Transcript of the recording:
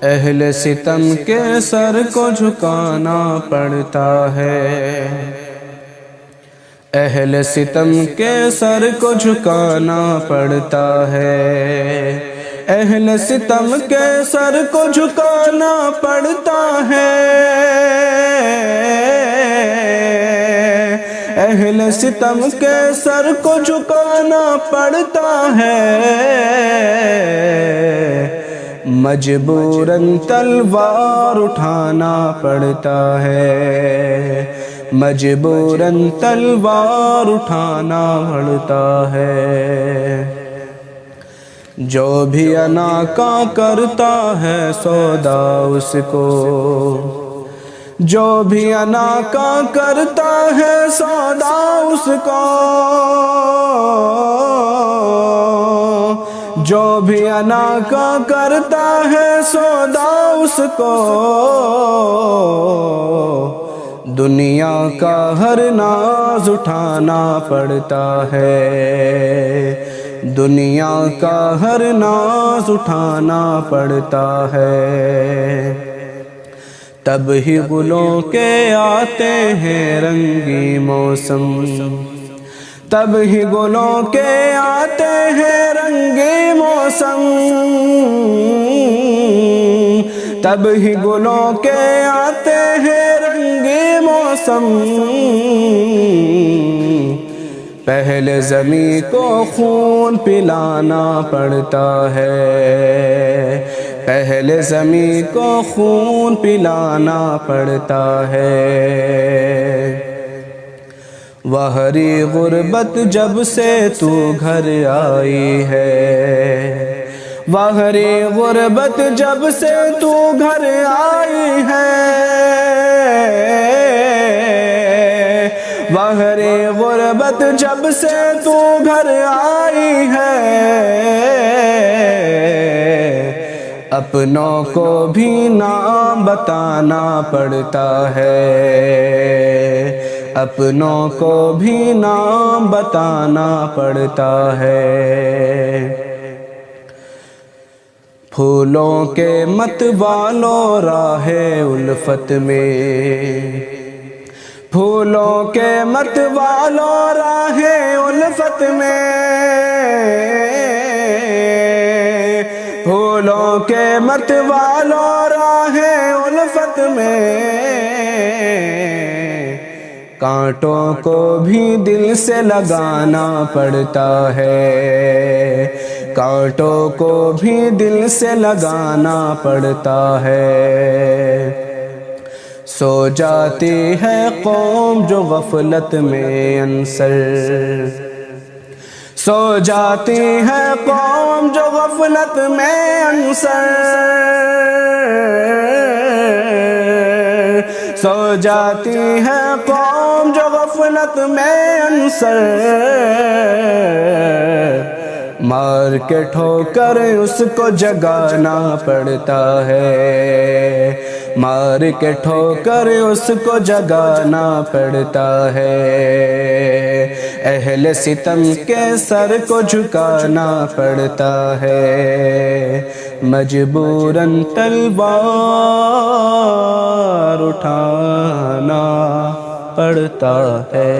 اہل ستم کے سر کو جھکانا پڑتا ہے، اہل ستم کے سر کو جھکانا پڑتا ہے، اہل ستم کے سر کو جھکانا پڑتا ہے، اہل ستم کے سر کو جھکانا پڑتا ہے، مجبوراً تلوار اٹھانا پڑتا ہے، مجبوراً تلوار اٹھانا پڑتا ہے، جو بھی انا کا کرتا ہے سودا اس کو، جو بھی انا کا کرتا ہے سودا اس کو، جو بھی انا کا کرتا ہے سودا اس کو، دنیا کا ہر ناز اٹھانا پڑتا ہے، دنیا کا ہر ناز اٹھانا پڑتا ہے، تب ہی گلوں کے آتے ہیں رنگی موسم، تب ہی گلوں کے آتے ہیں رنگی موسم، تب ہی گلوں کے آتے ہیں رنگی موسم، پہلے زمیں کو خون پلانا پڑتا ہے، پہلے زمیں کو خون پلانا پڑتا ہے، وہری غربت جب سے تو گھر آئی ہے، وہری غربت جب سے تو گھر آئی ہے، وہری غربت جب سے تو گھر آئی ہے، اپنوں کو بھی نام بتانا پڑتا ہے، اپنوں کو بھی نام بتانا پڑتا ہے، پھولوں کے مت والو راہ الفت میں، پھولوں کے مت والو راہ الفت میں، پھولوں کے مت والو راہ الفت میں، کانٹوں کو بھی دل سے لگانا پڑتا ہے، کانٹوں کو بھی دل سے لگانا پڑتا ہے، سو جاتی ہے قوم جو غفلت میں انصر، سو جاتی ہے قوم جو غفلت میں انصر، سو جاتی ہے قوم جو غفلت میں انصر، مار کے ٹھوکر اس کو جگانا پڑتا ہے، مار کے ٹھوکر اس کو جگانا پڑتا ہے، اہل ستم کے سر کو جھکانا پڑتا ہے، مجبوراً تلوار اٹھانا پڑتا ہے۔